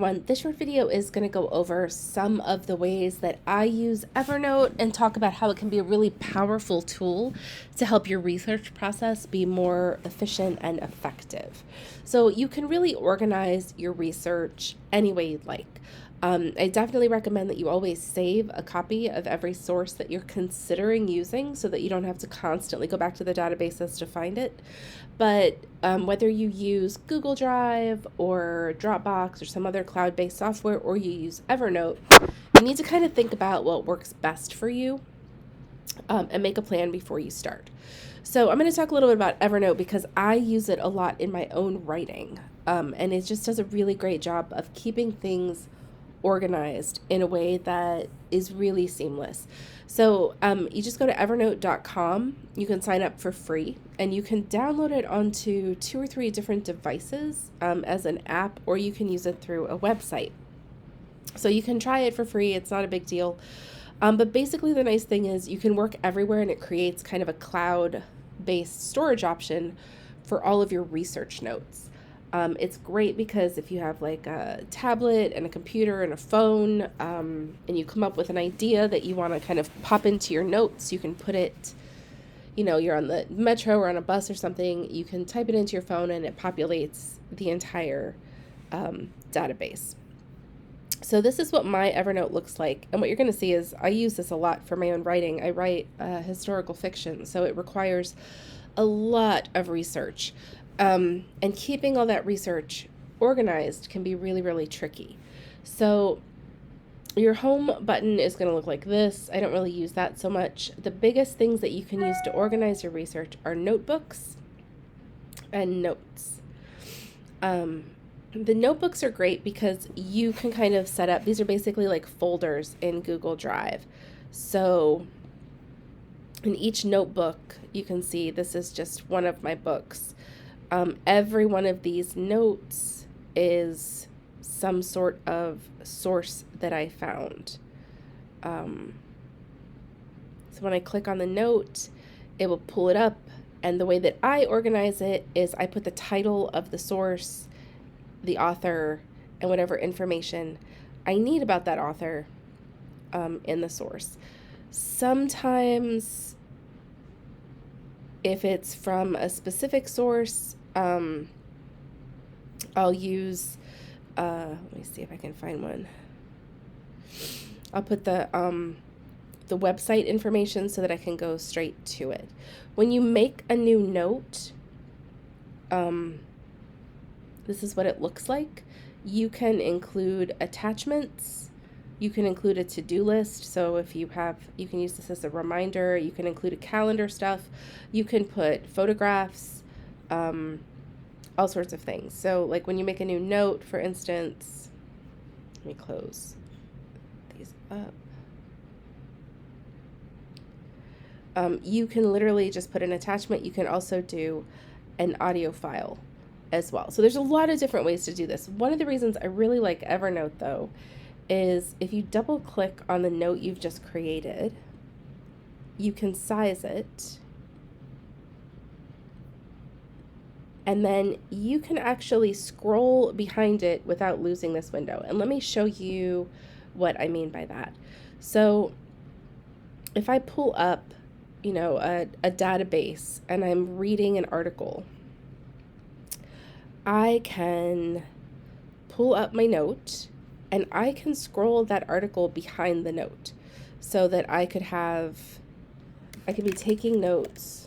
This short video is going to go over some of the ways that I use Evernote and talk about how it can be a really powerful tool to help your research process be more efficient and effective. So you can really organize your research any way you'd like. I definitely recommend that you always save a copy of every source that you're considering using so that you don't have to constantly go back to the databases to find it. But whether you use Google Drive or Dropbox or some other cloud-based software, or you use Evernote, you need to kind of think about what works best for you and make a plan before you start. So I'm going to talk a little bit about Evernote because I use it a lot in my own writing, and it just does a really great job of keeping things organized in a way that is really seamless. So you just go to evernote.com. You can sign up for free and you can download it onto 2 or 3 different devices as an app, or you can use it through a website. So you can try it for free. It's not a big deal. But basically the nice thing is you can work everywhere, and it creates kind of a cloud-based storage option for all of your research notes. It's great because if you have like a tablet and a computer and a phone, and you come up with an idea that you want to kind of pop into your notes, you can put it, you're on the metro or on a bus or something, you can type it into your phone and it populates the entire database. So this is what my Evernote looks like. And what you're going to see is I use this a lot for my own writing. I write historical fiction, so it requires a lot of research. And keeping all that research organized can be really, really tricky. So your home button is going to look like this. I don't really use that so much. The biggest things that you can use to organize your research are notebooks and notes. The notebooks are great because you can kind of set up, these are basically like folders in Google Drive. So in each notebook, you can see this is just one of my books. Every one of these notes is some sort of source that I found. So when I click on the note, it will pull it up. And the way that I organize it is I put the title of the source, the author, and whatever information I need about that author in the source. Sometimes, if it's from a specific source, I'll use, let me see if I can find one. I'll put the website information so that I can go straight to it. When you make a new note, this is what it looks like. You can include attachments. You can include a to-do list. So if you can use this as a reminder. You can include a calendar stuff. You can put photographs, all sorts of things. So like when you make a new note, for instance, let me close these up. You can literally just put an attachment. You can also do an audio file as well. So there's a lot of different ways to do this. One of the reasons I really like Evernote, though, is if you double click on the note you've just created, you can size it, and then you can actually scroll behind it without losing this window. And let me show you what I mean by that. So if I pull up, a database and I'm reading an article, I can pull up my note and I can scroll that article behind the note so that I could be taking notes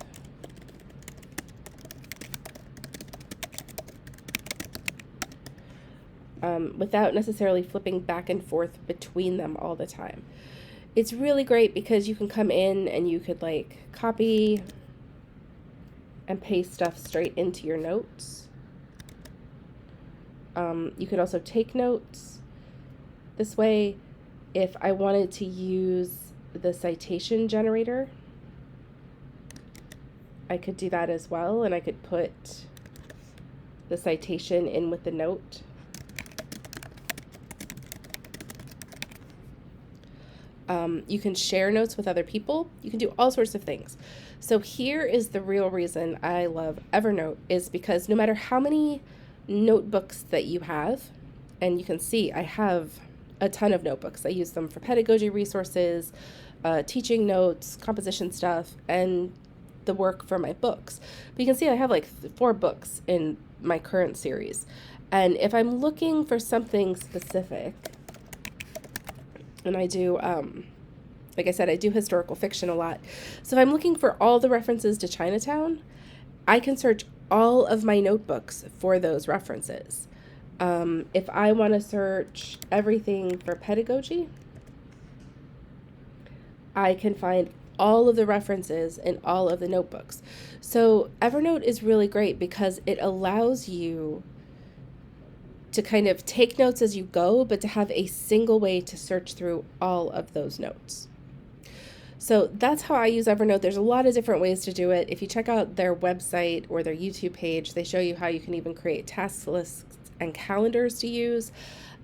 without necessarily flipping back and forth between them all the time. It's really great because you can come in and you could like copy and paste stuff straight into your notes. You could also take notes. This way, if I wanted to use the citation generator, I could do that as well, and I could put the citation in with the note. You can share notes with other people. You can do all sorts of things. So here is the real reason I love Evernote, is because no matter how many notebooks that you have, and you can see I have a ton of notebooks. I use them for pedagogy resources, teaching notes, composition stuff, and the work for my books. But you can see I have like 4 books in my current series. And if I'm looking for something specific, and I do, like I said, I do historical fiction a lot. So if I'm looking for all the references to Chinatown, I can search all of my notebooks for those references. If I want to search everything for pedagogy, I can find all of the references in all of the notebooks. So Evernote is really great because it allows you to kind of take notes as you go, but to have a single way to search through all of those notes. So that's how I use Evernote. There's a lot of different ways to do it. If you check out their website or their YouTube page, they show you how you can even create task lists and calendars to use.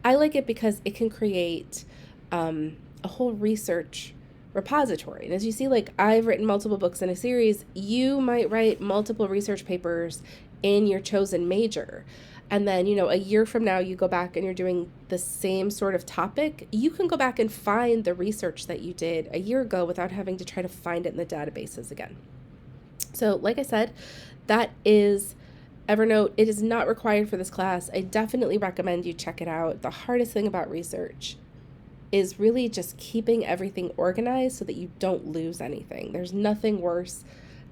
I like it because it can create a whole research repository. And as you see, like I've written multiple books in a series, you might write multiple research papers in your chosen major. And then, a year from now, you go back and you're doing the same sort of topic. You can go back and find the research that you did a year ago without having to try to find it in the databases again. So, like I said, that is Evernote. It is not required for this class. I definitely recommend you check it out. The hardest thing about research is really just keeping everything organized so that you don't lose anything. There's nothing worse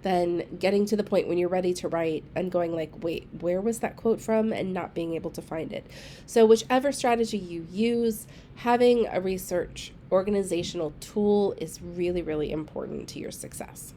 than getting to the point when you're ready to write and going like, wait, where was that quote from, and not being able to find it. So whichever strategy you use, having a research organizational tool is really, really important to your success.